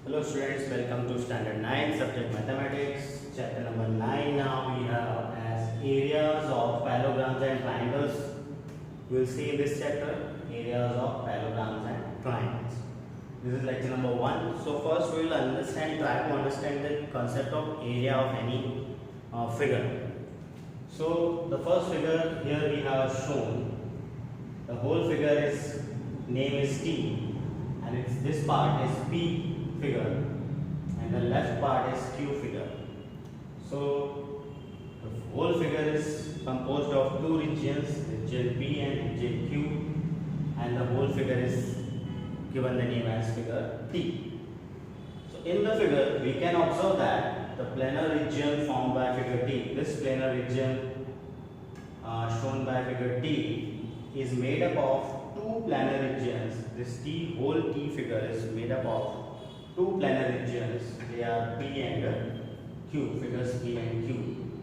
Hello students, welcome to standard 9 subject mathematics. Chapter number 9 now we have as areas of parallelograms and triangles. We will see in this chapter areas of parallelograms and triangles. This is lecture number 1. So first we will try to understand the concept of area of any figure. So the first figure here we have shown, the whole figure is name is T and this part is P figure and the left part is Q figure. So the whole figure is composed of two regions, region P and region Q, and the whole figure is given the name as figure T. So in the figure we can observe that the planar region formed by figure T, this planar region shown by figure T is made up of two planar regions. This whole T figure is made up of two planar regions. They are P and Q, figures P and Q.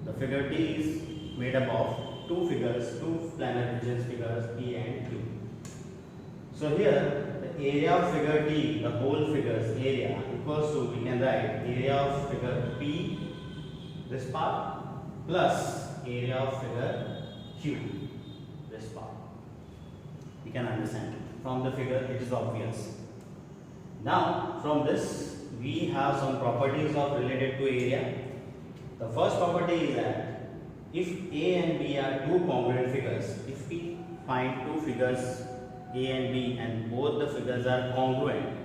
The figure T is made up of two planar regions, figures P and Q. So here the area of figure T, the whole figure's area, equals to, we can write area of figure P, this part, plus area of figure Q, this part. We can understand from the figure, it is obvious. Now from this we have some properties of related to area. The first property is that if A and B are two congruent figures, if we find two figures A and B and both the figures are congruent,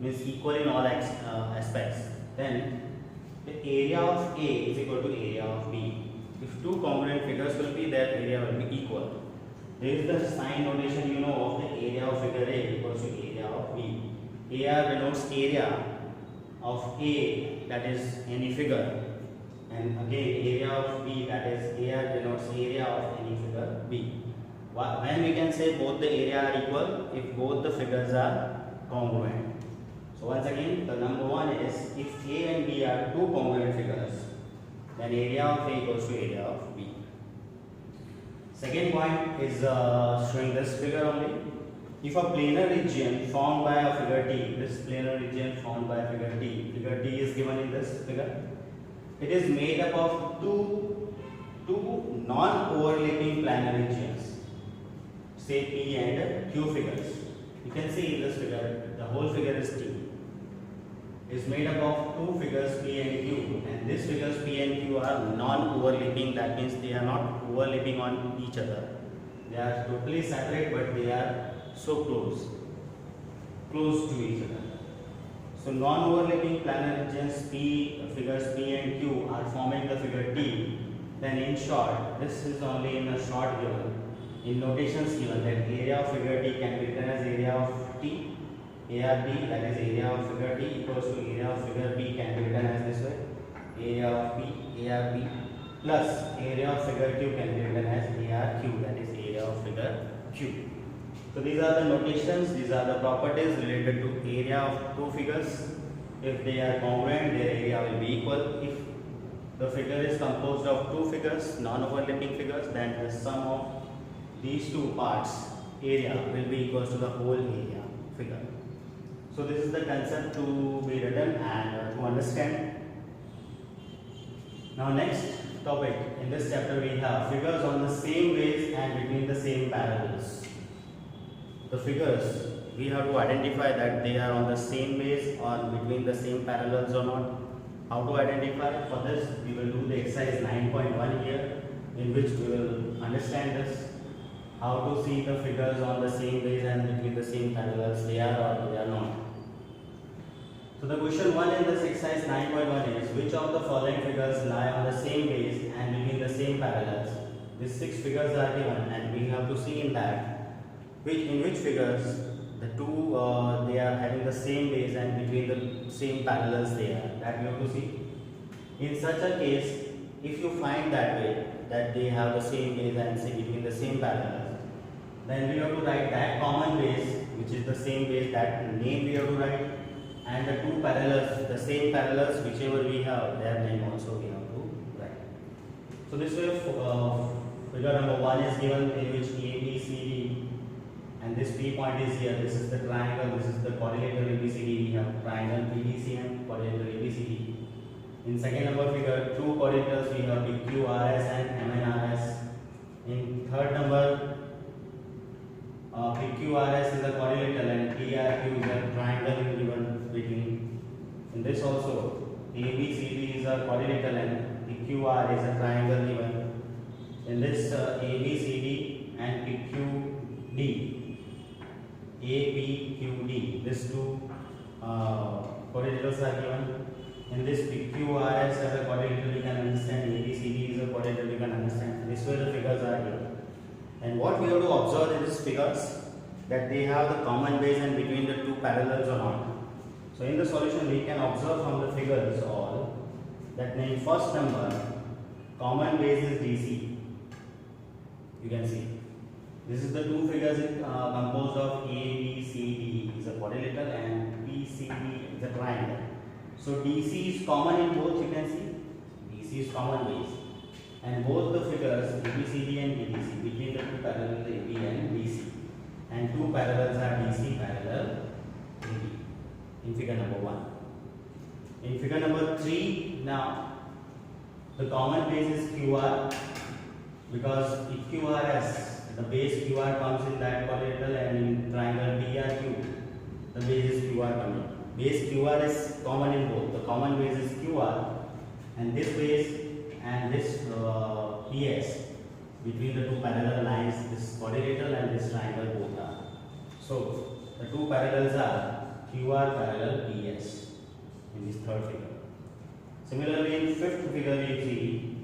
means equal in all aspects, then the area of A is equal to area of B. If two congruent figures will be, their area will be equal. There is the sign notation of the area of figure A equals to area of B. AR denotes area of A, that is any figure, and again area of B, that is AR denotes area of any figure B. When we can say both the area are equal, if both the figures are congruent. So once again, the number one is if A and B are two congruent figures, then area of A equals to area of B. Second point is showing this figure only. If a planar region formed by a figure T, this planar region formed by figure T is given in this figure, it is made up of two non-overlapping planar regions, say P and Q figures. You can see in this figure, the whole figure is T. Is made up of two figures P and Q, and these figures P and Q are non-overlapping. That means they are not overlapping on each other. They are totally separate, but they are so close to each other. So non-overlapping planar regions figures P and Q are forming the figure T. Then in short, this is only in a short given. In notations given that area of figure T can be written as area of T. ARB, that is area of figure T, equals to area of figure B can be written as this way, area of P, ARB, plus area of figure Q can be written as ARQ, that is area of figure Q. So these are the notations, these are the properties related to area of two figures. If they are congruent, their area will be equal. If the figure is composed of two figures, non-overlapping figures, then the sum of these two parts, area, will be equal to the whole area figure. So this is the concept to be written and to understand. Now next topic in this chapter we have figures on the same base and between the same parallels. The figures, we have to identify that they are on the same base or between the same parallels or not. How to identify? For this we will do the exercise 9.1 here, in which we will understand this. How to see the figures on the same base and between the same parallels, they are or they are not. So the question 1 in this exercise 9.1 is, which of the following figures lie on the same base and between the same parallels? These 6 figures are given and we have to see in that in which figures the two they are having the same base and between the same parallels they are. That we have to see. In such a case, if you find that way, that they have the same base and say between the same parallels, then we have to write that common base, which is the same base, that name we have to write, and the two parallels, the same parallels, whichever we have, their name also we have to write. So this way, figure number 1 is given, in which A, B, C, D, and this P point is here. This is the triangle, this is the quadrilateral ABCD we have given, triangle PDC and quadrilateral ABCD. In second number figure, two quadrilaterals we have PQRS and MNRS. In third number, PQRS is a quadrilateral and PRQ is a triangle given between. In this also, ABCD is a quadrilateral and PQR is a triangle given. In this ABCD and PQD, APQD, these two quadrilaterals are given. In this PQRS as a quadrilateral you can understand, ABCD is a quadrilateral you can understand. This way the figures are given. And what we have to observe in these figures, that they have the common base and between the two parallels or not. So in the solution we can observe from the figures all that in first number common base is DC. You can see this is the two figures composed of ABCD is a quadrilateral and PCD is a triangle. So DC is common in both, you can see DC is common base, and both the figures ABCD and PDC between the two parallels AB and BC, and two parallels are DC parallel AB in figure number 1. In figure number 3, now the common base is QR, because if QRS, the base QR comes in that quadrilateral, and in triangle PRQ the base is QR coming. Base QR is common in both. The common base is QR, and this base and this PS between the two parallel lines, this quadrilateral and this triangle both are. So the two parallels are QR parallel PS in this third figure. Similarly, in fifth figure you see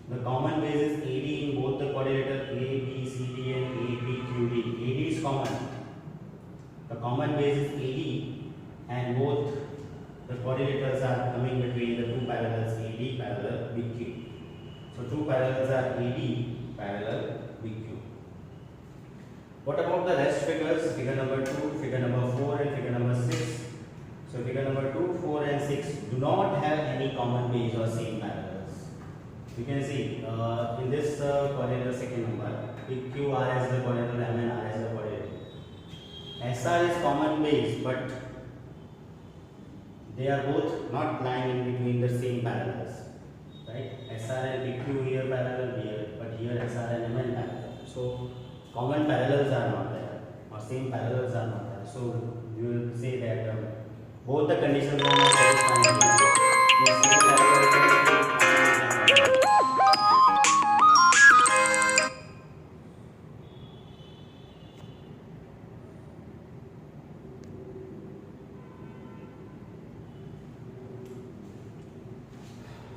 the common base is AD in both the quadrilateral ABCD and APQD. AD is common. The common base is AD, and both the quadrilaterals are coming between the two parallels AD parallel BQ. So two parallels are AD parallel BQ. What about the rest figures? Figure number 2, figure number 4 and figure number 6. So figure number 2, 4 and 6 do not have any common base or same parallels. You can see in this quadrilateral second number, PQR is the quadrilateral, MNR is the quadrilateral. SR is common base, but they are both not lying in between the same parallels, right? SR and PQ here parallel here, but here SR and MN parallel. So common parallels are not there, or same parallels are not there. So you will say that both the conditions are not satisfying.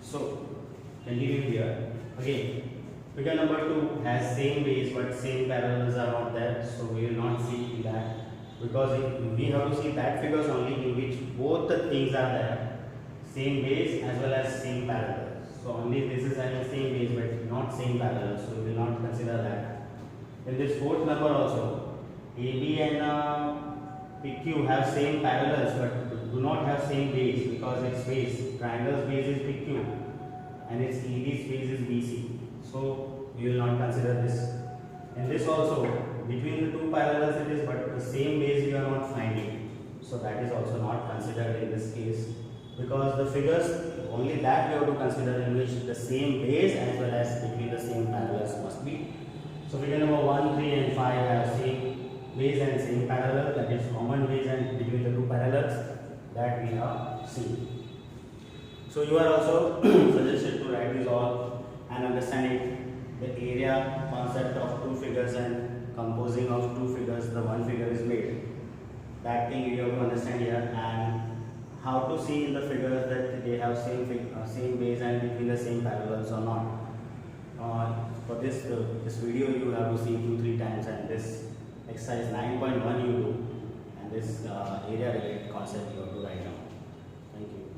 So continue here. Again, figure number 2 has same base but same parallels are not there. So we will not see that, because we have to see that figures only in which both the things are there, same base as well as same parallels. So only this is having same base but not same parallels. So we will not consider that. In this fourth number also, AB and PQ have same parallels but do not have same base, because its base, triangle's base is PQ and its AB's base is BC. So we will not consider this. In this also, between the two parallels it is, but the same base we are not finding. So that is also not considered in this case, because the figures only that we have to consider in which the same base as well as between the same parallels must be. So figure number 1, 3 and 5 have same base and same parallel, that is common base and between the two parallels that we have seen. So you are also suggested to write these all and understanding the area concept of two figures and composing of two figures, the one figure is made. That thing you have to understand here, and how to see in the figures that they have same base and between the same parallels or not. For this video you have to see 2-3 times, and this exercise 9.1 you do, and this area related concept you have to write down. Thank you.